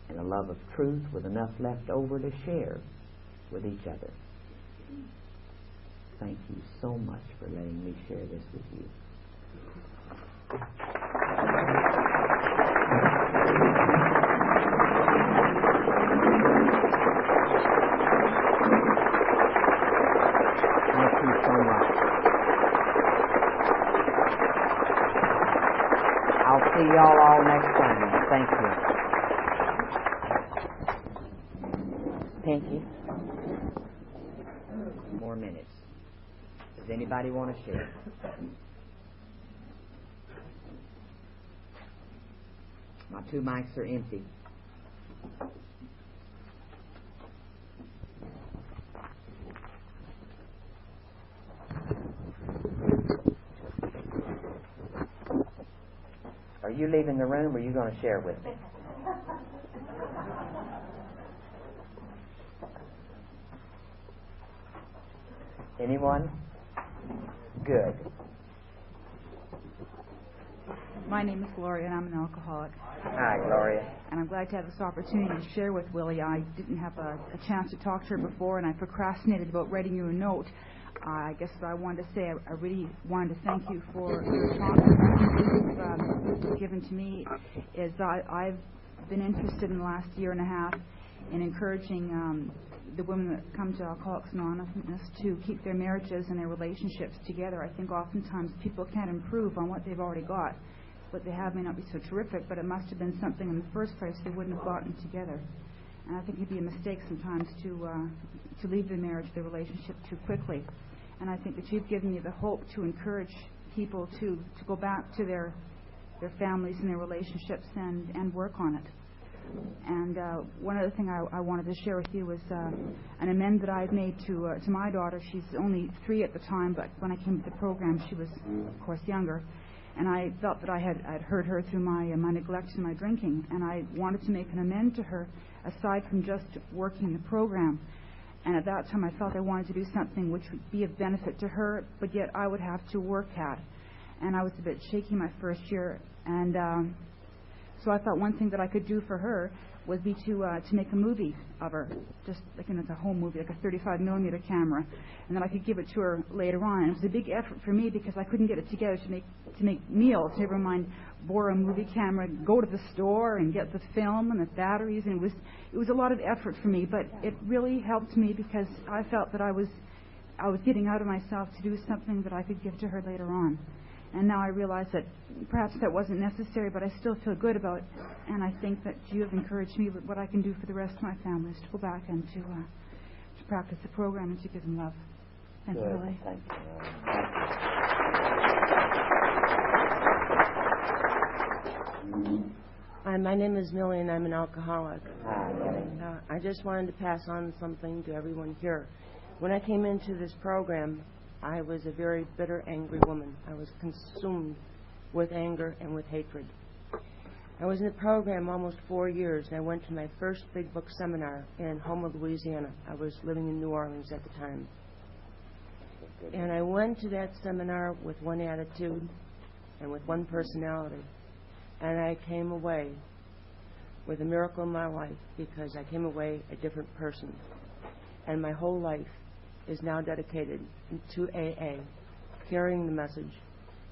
and a love of truth with enough left over to share with each other. Thank you so much for letting me share this with you. Thank you so much. I'll see y'all all next time. Thank you. Pinky. More minutes. Does anybody want to share? My 2 mics are empty. Are you leaving the room, or are you going to share with me? Anyone? Good.
My name is Gloria, and I'm an alcoholic.
Hi, Gloria.
And I'm glad to have this opportunity to share with Willie. I didn't have a chance to talk to her before, and I procrastinated about writing you a note. I guess what I wanted to say, I really wanted to thank you for your talk you've given to me. Is I've been interested in the last year and a half in encouraging the women that come to Alcoholics Anonymous to keep their marriages and their relationships together. I think oftentimes people can't improve on what they've already got. What they have may not be so terrific, but it must have been something in the first place they wouldn't have gotten together. And I think it'd be a mistake sometimes to leave the marriage, the relationship too quickly. And I think that you've given me the hope to encourage people to go back to their families and their relationships and work on it. And one other thing I wanted to share with you was an amend that I've made to my daughter. She's only 3 at the time, but when I came to the program, she was, of course, younger. And I felt that I'd hurt her through my neglect and my drinking, and I wanted to make an amend to her aside from just working the program. And at that time, I felt I wanted to do something which would be of benefit to her, but yet I would have to work at. And I was a bit shaky my first year, and so I thought one thing that I could do for her would be to make a movie of her, just like a home movie, like a 35mm camera, and then I could give it to her later on. And it was a big effort for me because I couldn't get it together to make meals. Never mind borrow a movie camera, go to the store and get the film and the batteries, and it was a lot of effort for me. But it really helped me because I felt that I was getting out of myself to do something that I could give to her later on. And now I realize that perhaps that wasn't necessary, but I still feel good about it. And I think that you have encouraged me with what I can do for the rest of my family is to go back and to practice the program and to give them love. Thank you, Lily.
Thank you.
Hi, my name is Millie, and I'm an alcoholic.
Hi, Millie.
I just wanted to pass on something to everyone here. When I came into this program, I was a very bitter, angry woman. I was consumed with anger and with hatred. I was in the program almost 4 years, and I went to my first big book seminar in Houma, Louisiana. I was living in New Orleans at the time. And I went to that seminar with one attitude and with one personality. And I came away with a miracle in my life because I came away a different person. And my whole life is now dedicated to AA, carrying the message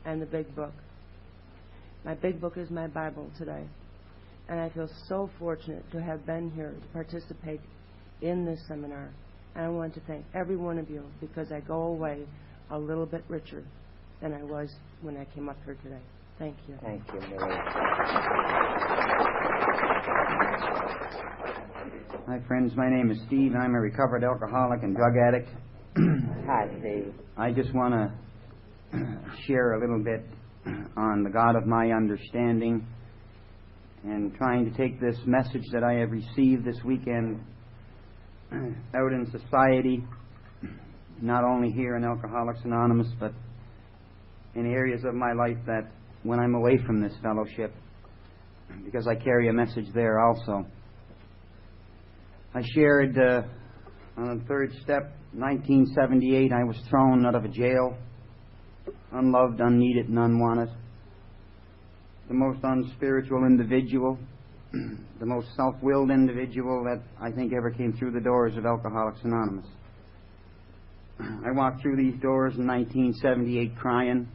and the big book. My big book is my Bible today. And I feel so fortunate to have been here to participate in this seminar. And I want to thank every one of you because I go away a little bit richer than I was when I came up here today. Thank you.
Thank you, Millie.
Hi, friends. My name is Steve, and I'm a recovered alcoholic and drug addict.
Hi, Steve.
I just want to share a little bit on the God of my understanding and trying to take this message that I have received this weekend out in society, not only here in Alcoholics Anonymous, but in areas of my life that when I'm away from this fellowship, because I carry a message there also. I shared on the third step, 1978, I was thrown out of a jail, unloved, unneeded, and unwanted. The most unspiritual individual, the most self-willed individual that I think ever came through the doors of Alcoholics Anonymous. I walked through these doors in 1978 crying.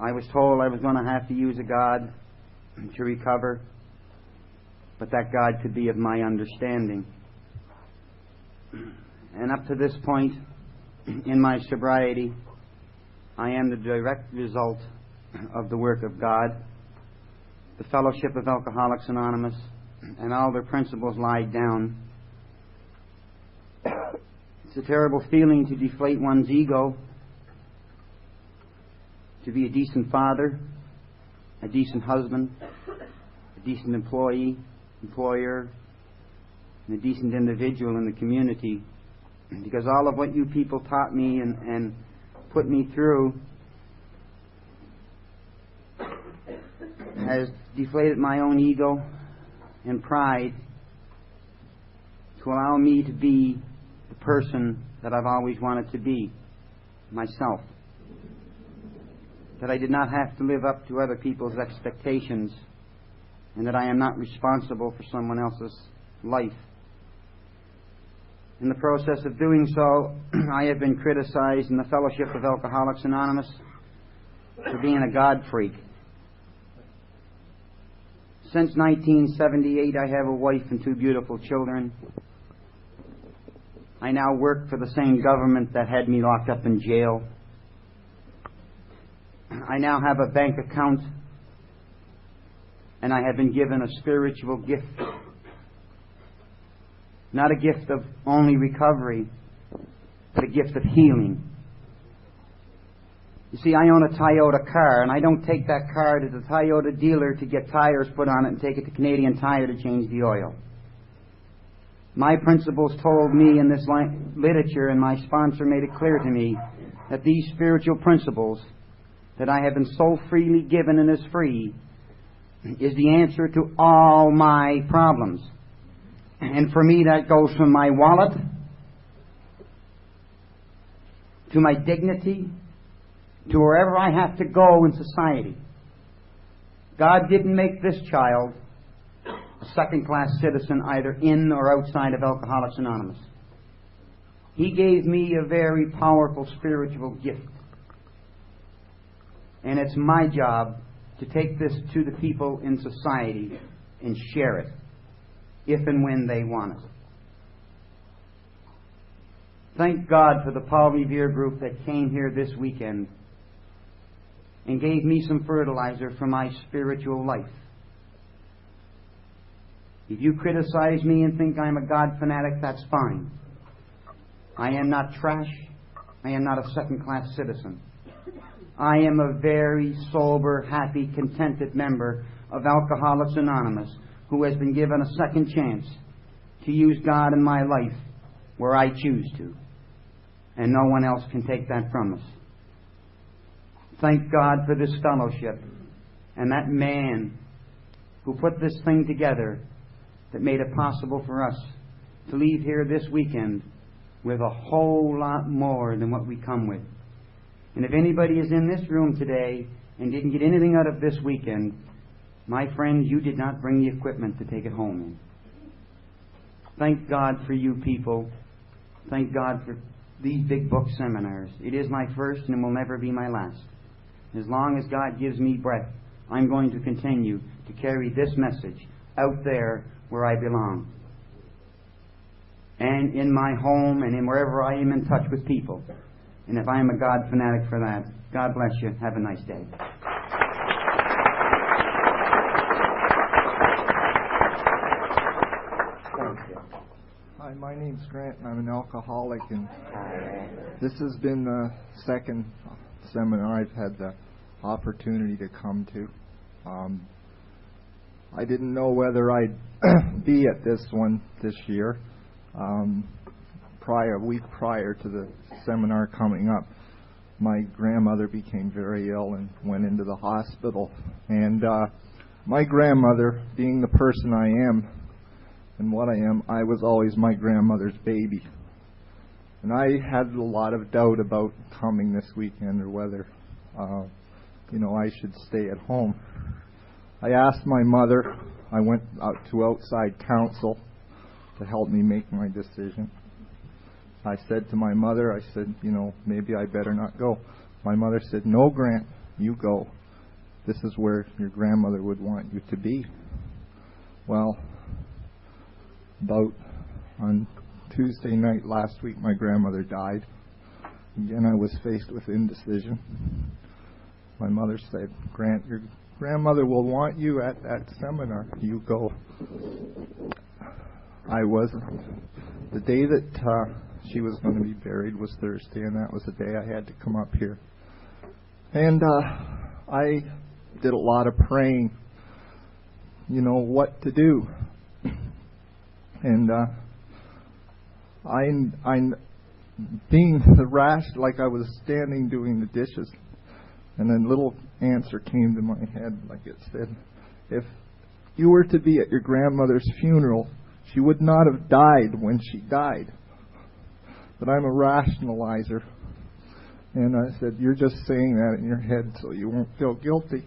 I was told I was going to have to use a God to recover, but that God could be of my understanding. And up to this point in my sobriety, I am the direct result of the work of God. The fellowship of Alcoholics Anonymous and all their principles lie down. It's a terrible feeling to deflate one's ego, to be a decent father, a decent husband, a decent employee, employer, and a decent individual in the community. Because all of what you people taught me and put me through has deflated my own ego and pride to allow me to be the person that I've always wanted to be, myself. that I did not have to live up to other people's expectations, and that I am not responsible for someone else's life. In the process of doing so, I have been criticized in the Fellowship of Alcoholics Anonymous for being a God freak. Since 1978, I have a wife and 2 beautiful children. I now work for the same government that had me locked up in jail. I now have a bank account, and I have been given a spiritual gift. Not a gift of only recovery, but a gift of healing. You see, I own a Toyota car, and I don't take that car to the Toyota dealer to get tires put on it and take it to Canadian Tire to change the oil. My principals told me in this literature, and my sponsor made it clear to me, that these spiritual principles that I have been so freely given and is free is the answer to all my problems. And for me, that goes from my wallet to my dignity to wherever I have to go in society. God didn't make this child a second-class citizen either in or outside of Alcoholics Anonymous. He gave me a very powerful spiritual gift. And it's my job to take this to the people in society and share it, if and when they want it. Thank God for the Paul Revere group that came here this weekend and gave me some fertilizer for my spiritual life. If you criticize me and think I'm a God fanatic, that's fine. I am not trash. I am not a second-class citizen. I am a very sober, happy, contented member of Alcoholics Anonymous who has been given a second chance to use God in my life where I choose to. And no one else can take that from us. Thank God for this fellowship and that man who put this thing together that made it possible for us to leave here this weekend with a whole lot more than what we come with. And if anybody is in this room today and didn't get anything out of this weekend, my friends, you did not bring the equipment to take it home in. Thank God for you people. Thank God for these big book seminars. It is my first and it will never be my last. As long as God gives me breath, I'm going to continue to carry this message out there where I belong. And in my home and in wherever I am in touch with people. And if I am a God fanatic for that, God bless you. Have a nice day.
Hi, my name's Grant, and I'm an alcoholic, and this has been the second seminar I've had the opportunity to come to. I didn't know whether I'd be at this one this year. A week prior to the seminar coming up, my grandmother became very ill and went into the hospital. And my grandmother, being the person I am and what I am, I was always my grandmother's baby. And I had a lot of doubt about coming this weekend or whether, I should stay at home. I asked my mother. I went out to outside counsel to help me make my decision. I said to my mother, maybe I better not go. My mother said, "No, Grant, you go. This is where your grandmother would want you to be." Well, about on Tuesday night last week, my grandmother died. Again, I was faced with indecision. My mother said, "Grant, your grandmother will want you at that seminar. You go." I wasn't. The day that she was going to be buried was Thursday, and that was the day I had to come up here. And I did a lot of praying, what to do. And I'm being rash, like I was standing doing the dishes, and a little answer came to my head, like it said, if you were to be at your grandmother's funeral, she would not have died when she died. But I'm a rationalizer, And I said, you're just saying that in your head so you won't feel guilty.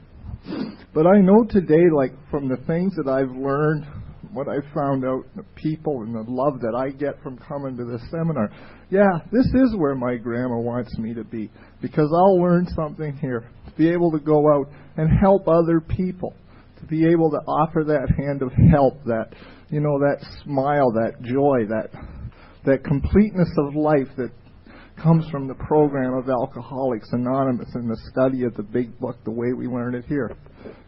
But I know today, like from the things that I've learned, what I found out, the people and the love that I get from coming to this seminar, yeah, this is where my grandma wants me to be, because I'll learn something here, to be able to go out and help other people, to be able to offer that hand of help, that, you know, that smile, that joy, that completeness of life that comes from the program of Alcoholics Anonymous and the study of the big book, the way we learn it here.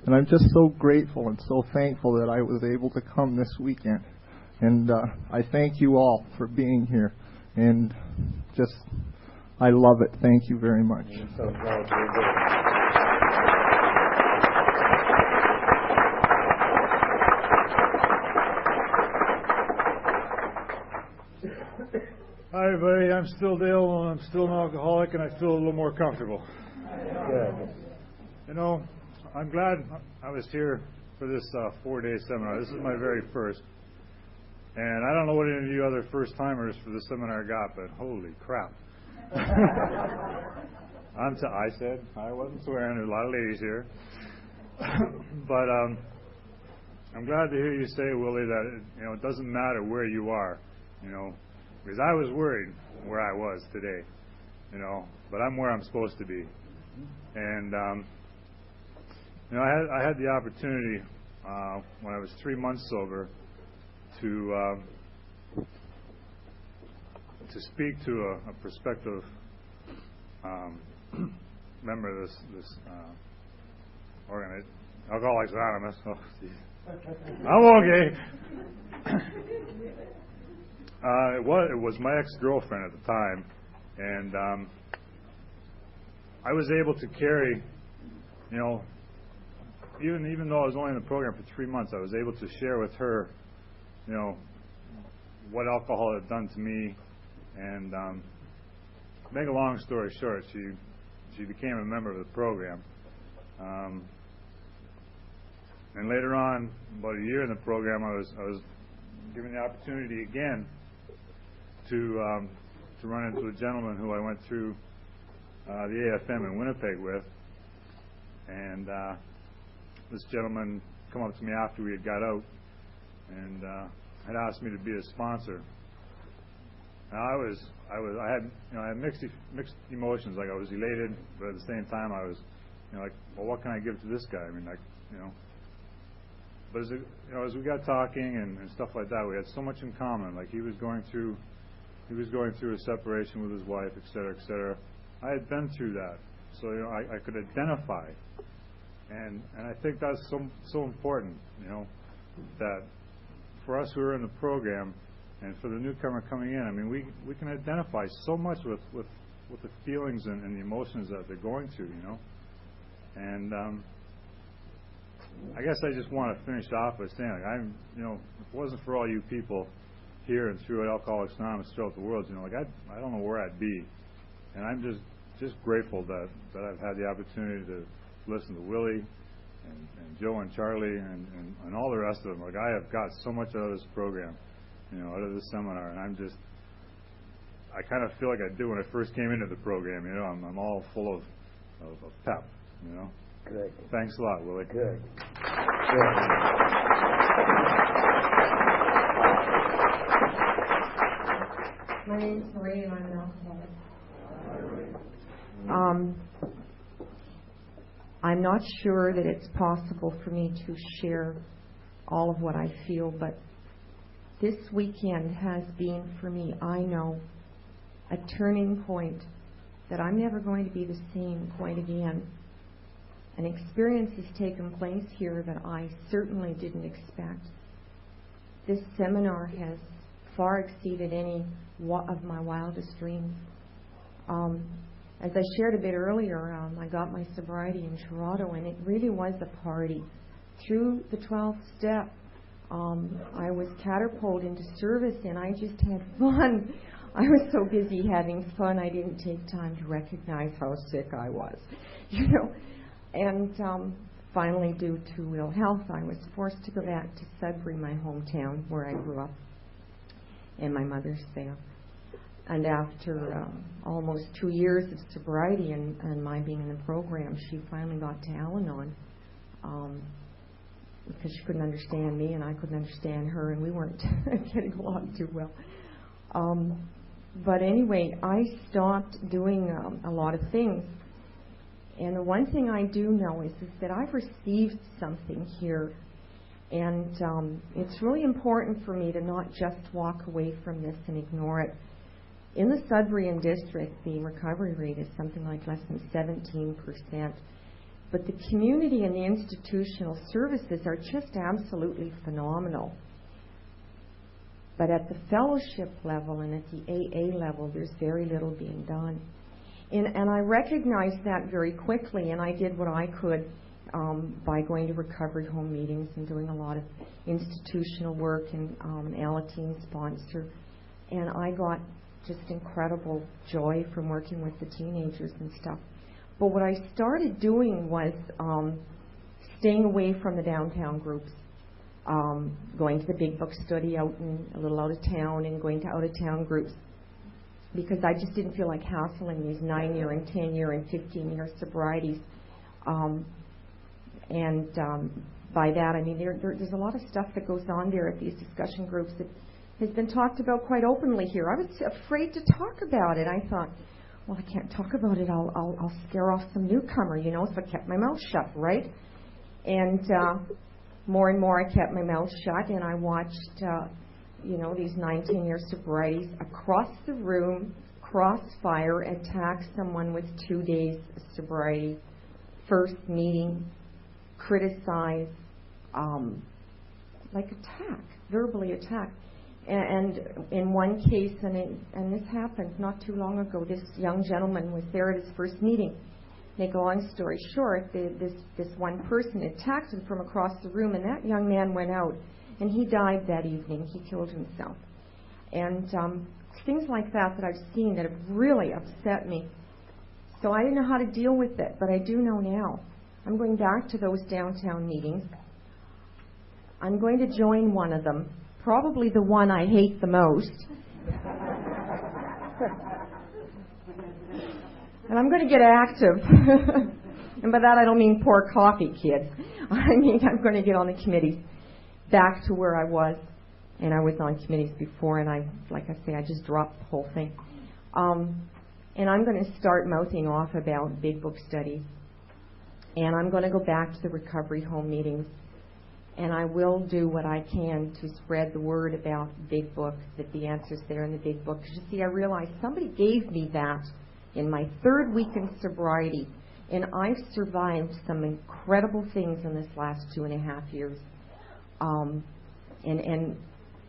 And I'm just so grateful and so thankful that I was able to come this weekend. And I thank you all for being here. And just, I love it. Thank you very much.
I'm so glad you're here.
Hi, everybody. I'm still Dale, and I'm still an alcoholic, and I feel a little more comfortable.
Good.
You know, I'm glad I was here for this 4-day seminar. This is my very first. And I don't know what any of you other first-timers for the seminar got, but holy crap. I said, I wasn't swearing. There's a lot of ladies here. But I'm glad to hear you say, Willie, that it doesn't matter where you are, because I was worried where I was today, but I'm where I'm supposed to be. And I had the opportunity when I was 3 months sober to speak to a prospective member of this organization, Alcoholics Anonymous. Oh, I'm okay. It was my ex-girlfriend at the time, and I was able to carry, even though I was only in the program for 3 months, I was able to share with her, what alcohol had done to me. And make a long story short, she became a member of the program. And later on, about a year in the program, I was given the opportunity again to run into a gentleman who I went through the AFM in Winnipeg with. And this gentleman come up to me after we had got out and had asked me to be a sponsor. Now I had mixed emotions. Like, I was elated, but at the same time I was, like, well, what can I give to this guy? I mean, like, But as we got talking and stuff like that, we had so much in common. Like, he was going through a separation with his wife, et cetera, et cetera. I had been through that, so I could identify, and I think that's so important, that for us who are in the program. And for the newcomer coming in, I mean, we can identify so much with the feelings and the emotions that they're going through, And I guess I just want to finish off by saying, like, if it wasn't for all you people here and through Alcoholics Anonymous throughout the world, I don't know where I'd be. And I'm just grateful that I've had the opportunity to listen to Willie and Joe and Charlie and all the rest of them. Like, I have got so much out of this program. Out of this seminar, and I kind of feel like I did when I first came into the program. I'm all full of pep.
Good.
Thanks a lot, Willie.
Good.
My name's Marie, and I'm an alcoholic. I'm not sure that it's possible for me to share all of what I feel, but this weekend has been, for me, I know, a turning point that I'm never going to be the same quite again. An experience has taken place here that I certainly didn't expect. This seminar has far exceeded any of my wildest dreams. As I shared a bit earlier, I got my sobriety in Toronto, and it really was a party. Through the 12th step, I was catapulted into service, and I just had fun. I was so busy having fun, I didn't take time to recognize how sick I was, And finally, due to ill health, I was forced to go back to Sudbury, my hometown, where I grew up, and my mother's there.
And after almost 2 years of sobriety and my being in the program, she finally got to Al-Anon because she couldn't understand me and I couldn't understand her, and we weren't getting along too well. But anyway, I stopped doing a lot of things. And the one thing I do know is that I've received something here. And it's really important for me to not just walk away from this and ignore it. In the Sudbury district, the recovery rate is something like less than 17%. But the community and the institutional services are just absolutely phenomenal. But at the fellowship level and at the AA level, there's very little being done. And I recognized that very quickly, and I did what I could by going to recovery home meetings and doing a lot of institutional work and Alateen sponsor. And I got just incredible joy from working with the teenagers and stuff. But what I started doing was staying away from the downtown groups, going to the big book study out in a little out of town and going to out of town groups, because I just didn't feel like hassling these 9-year and 10-year and 15-year sobrieties. By that I mean there's a lot of stuff that goes on there at these discussion groups that has been talked about quite openly here. I was afraid to talk about it. I thought, well, I can't talk about it. I'll scare off some newcomer, so I kept my mouth shut, right? And more and more I kept my mouth shut, and I watched, these 19-year sobrieties across the room, crossfire, attack someone with 2 days of sobriety, first meeting, criticize, attack, verbally attack. And in one case, and this happened not too long ago, this young gentleman was there at his first meeting. Make a long story short, this one person attacked him from across the room, and that young man went out, and he died that evening. He killed himself. And things like that I've seen that have really upset me. So I didn't know how to deal with it, but I do know now. I'm going back to those downtown meetings. I'm going to join one of them, probably the one I hate the most. And I'm going to get active. And by that I don't mean pour coffee, kids. I mean I'm going to get on the committees back to where I was. And I was on committees before, and I just dropped the whole thing. And I'm going to start mouthing off about big book studies. And I'm going to go back to the recovery home meetings. And I will do what I can to spread the word about Big Book, that the answer's there in the Big Book. Because you see, I realized somebody gave me that in my 3rd week in sobriety. And I've survived some incredible things in this last 2.5 years. And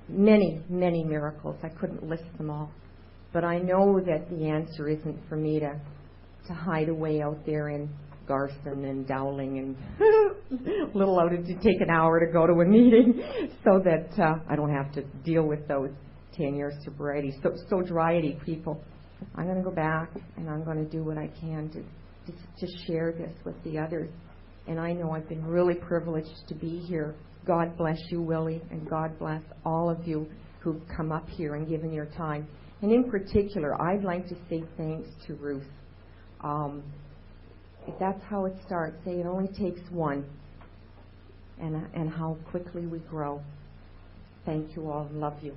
many, many miracles. I couldn't list them all. But I know that the answer isn't for me to hide away out there in Garson and Dowling and little out to take an hour to go to a meeting, so that I don't have to deal with those 10-year sobriety, sobriety people. I'm going to go back and I'm going to do what I can to share this with the others. And I know I've been really privileged to be here. God bless you, Willie, and God bless all of you who've come up here and given your time. And in particular, I'd like to say thanks to Ruth. That's how it starts. Say it only takes one, and how quickly we grow. Thank you all. Love you.